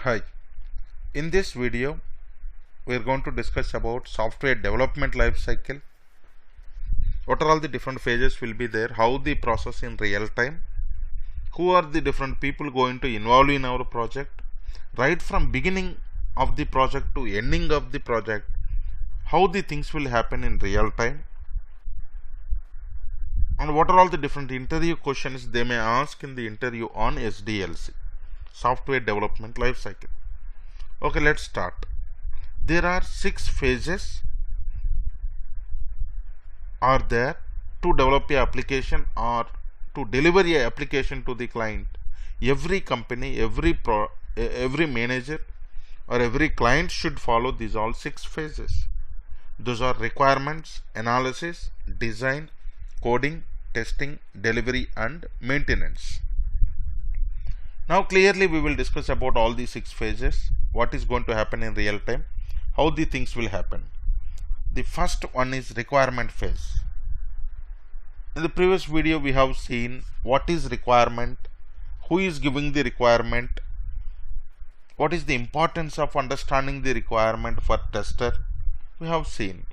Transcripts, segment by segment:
Hi, in this video we are going to discuss about software development life cycle. What are all the different phases will be there, how the process in real time, who are the different people going to involve in our project, right from beginning of the project to ending of the project, how the things will happen in real time, and what are all the different interview questions they may ask in the interview on SDLC, software development life cycle. Okay, let's start. There are 6 phases are there to develop a application or to deliver a application to the client. Every company, every manager or every client should follow these all 6 phases. Those are requirements, analysis, design, coding, testing, delivery and maintenance. Now clearly we will discuss about all these 6 phases, what is going to happen in real time, how the things will happen. The first one is requirement phase. In the previous video we have seen what is requirement, who is giving the requirement, what is the importance of understanding the requirement for tester. We have seen.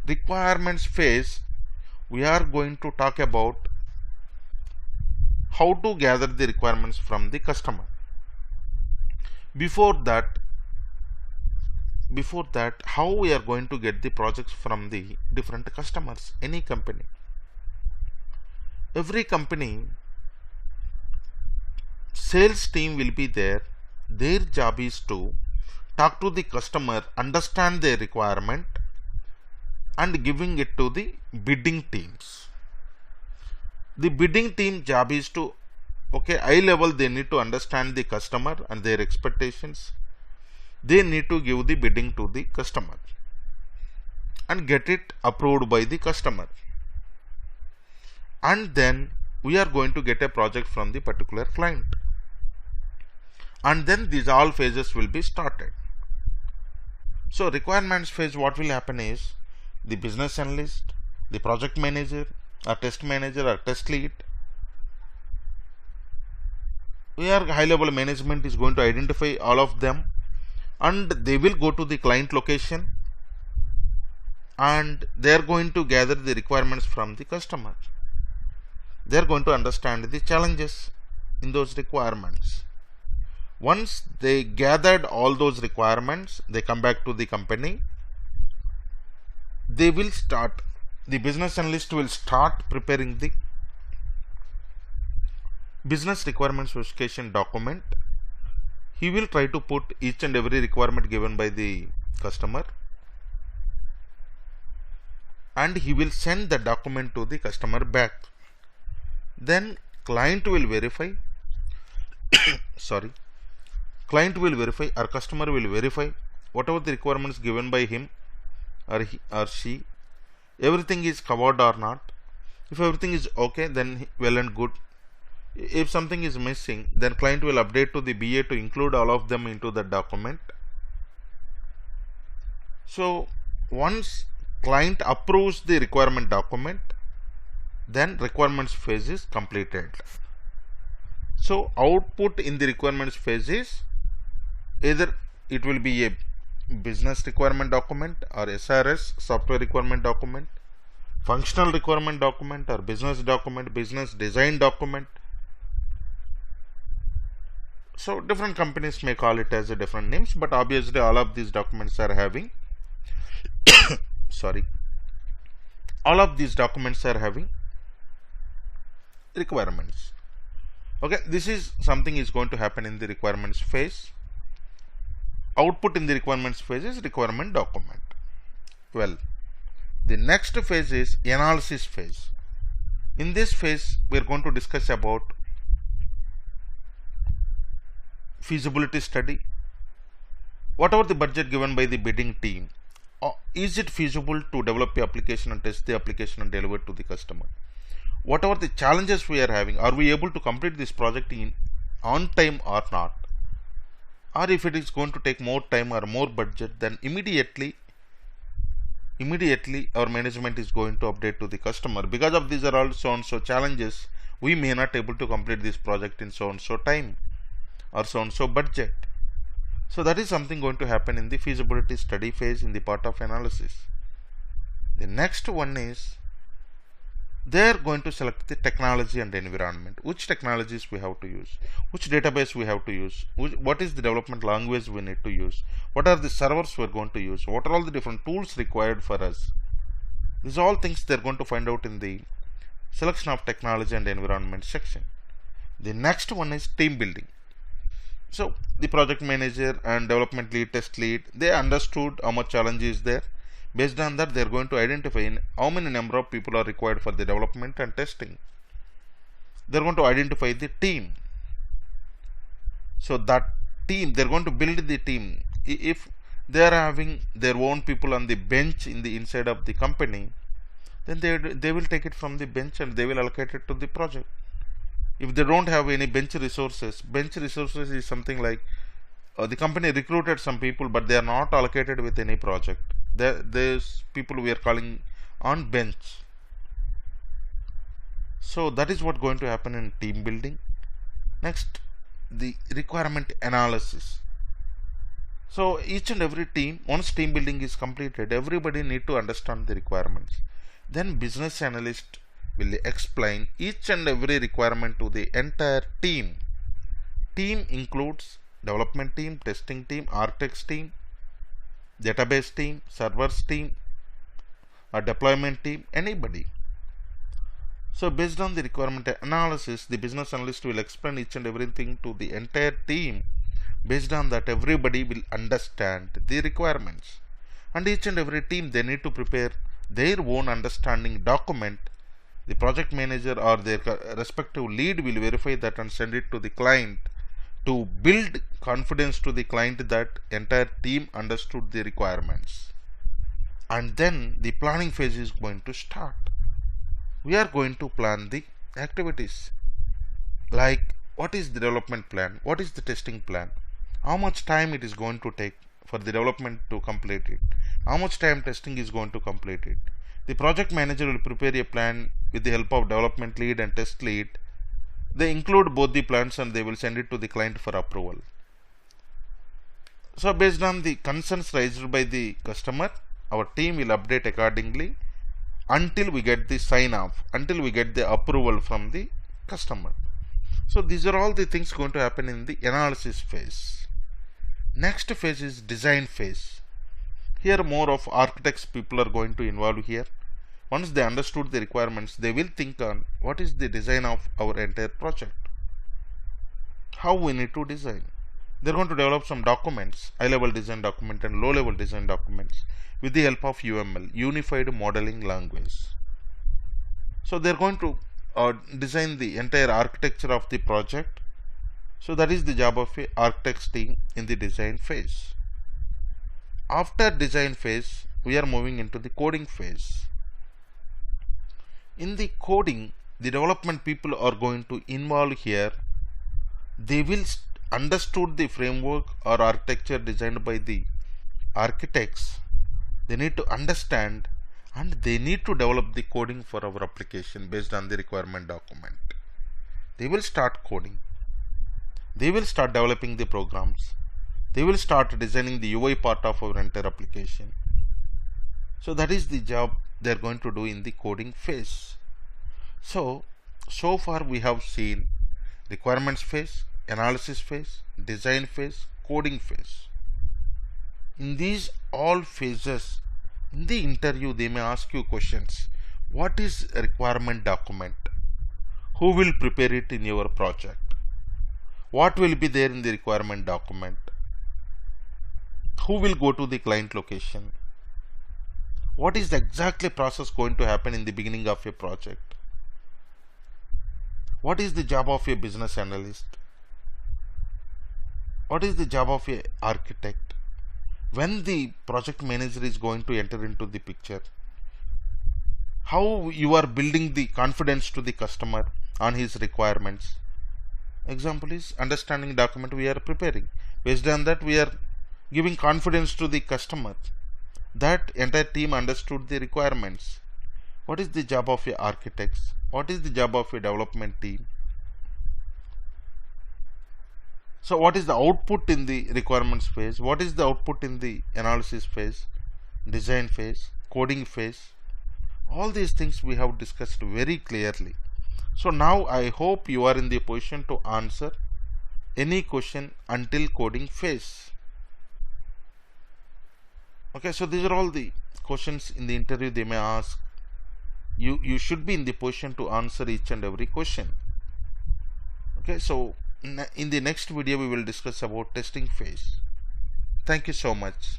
Requirements phase, we are going to talk about how to gather the requirements from the customer. Before that, how we are going to get the projects from the different customers, any company. Every company, sales team will be there. Their job is to talk to the customer, understand their requirement and giving it to the bidding teams. The bidding team job is to, high level they need to understand the customer and their expectations. They need to give the bidding to the customer and get it approved by the customer. And then we are going to get a project from the particular client. And then these all phases will be started. So requirements phase, what will happen is the business analyst, the project manager, a test manager or test lead, high level management is going to identify all of them and they will go to the client location and they are going to gather the requirements from the customer. They are going to understand the challenges in those requirements. Once they gathered all those requirements, they come back to the company. They will start, the business analyst will start preparing the business requirement specification document. He will try to put each and every requirement given by the customer and he will send the document to the customer back. Then client will verify client will verify or customer will verify whatever the requirements given by him or he or she, everything is covered or not. If everything is okay, then well and good. If something is missing, then client will update to the BA to include all of them into the document. So once client approves the requirement document, then requirements phase is completed. So output in the requirements phase is either it will be a business requirement document or SRS, software requirement document, functional requirement document or business document, business design document. So different companies may call it as a different names, but obviously all of these documents are having all of these documents are having requirements. Okay, this is something is going to happen in the requirements phase. Output in the requirements phase is requirement document. Well, the next phase is analysis phase. In this phase, we are going to discuss about feasibility study. Whatever the budget given by the bidding team, is it feasible to develop the application and test the application and deliver it to the customer? Whatever the challenges we are having, are we able to complete this project on time or not? Or if it is going to take more time or more budget, then immediately our management is going to update to the customer. Because of these are all so and so challenges, we may not able to complete this project in so and so time or so and so budget. So that is something going to happen in the feasibility study phase in the part of analysis. The next one is they are going to select the technology and environment. Which technologies we have to use, which database we have to use, what is the development language we need to use, what are the servers we are going to use, what are all the different tools required for us. These are all things they are going to find out in the selection of technology and environment section. The next one is team building. So the project manager and development lead, test lead, they understood how much challenge is there. Based on that, they are going to identify how many number of people are required for the development and testing. They are going to identify the team. So that team, they are going to build the team. If they are having their own people on the bench in the inside of the company, then they will take it from the bench and they will allocate it to the project. If they don't have any bench resources is something like the company recruited some people, but they are not allocated with any project. These people we are calling on bench. So that is what going to happen in team building. Next, the requirement analysis. So each and every team, once team building is completed, everybody need to understand the requirements. Then business analyst will explain each and every requirement to the entire team. Team includes development team, testing team, architects team, database team, servers team, or deployment team, anybody. So based on the requirement analysis, the business analyst will explain each and everything to the entire team. Based on that, everybody will understand the requirements. And each and every team, they need to prepare their own understanding document. The project manager or their respective lead will verify that and send it to the client to build confidence to the client that entire team understood the requirements. And then the planning phase is going to start. We are going to plan the activities like what is the development plan, what is the testing plan, how much time it is going to take for the development to complete it, how much time testing is going to complete it. The project manager will prepare a plan with the help of development lead and test lead. They include both the plans and they will send it to the client for approval. So based on the concerns raised by the customer, our team will update accordingly until we get the sign off, until we get the approval from the customer. So these are all the things going to happen in the analysis phase. Next phase is design phase. Here more of architects people are going to involve here. Once they understood the requirements, they will think on what is the design of our entire project, how we need to design. They are going to develop some documents, high level design document and low level design documents with the help of UML, Unified Modeling Language. So they are going to design the entire architecture of the project. So that is the job of a architects team in the design phase. After design phase, we are moving into the coding phase. In the coding, the development people are going to involve here. They will understood the framework or architecture designed by the architects. They need to understand and they need to develop the coding for our application based on the requirement document. They will start coding. They will start developing the programs. They will start designing the UI part of our entire application. So that is the job they are going to do in the coding phase. So far we have seen requirements phase, analysis phase, design phase, coding phase. In these all phases, in the interview they may ask you questions. What is a requirement document? Who will prepare it in your project? What will be there in the requirement document? Who will go to the client location? What is the exactly process going to happen in the beginning of a project? What is the job of a business analyst? What is the job of a architect? When the project manager is going to enter into the picture, how you are building the confidence to the customer on his requirements. Example is understanding document we are preparing. Based on that, we are giving confidence to the customer that entire team understood the requirements. What is the job of a architects? What is the job of a development team? So what is the output in the requirements phase? What is the output in the analysis phase, design phase, coding phase? All these things we have discussed very clearly. So now I hope you are in the position to answer any question until coding phase. Okay, so these are all the questions in the interview they may ask. You should be in the position to answer each and every question. Okay, so in the next video we will discuss about testing phase. Thank you so much.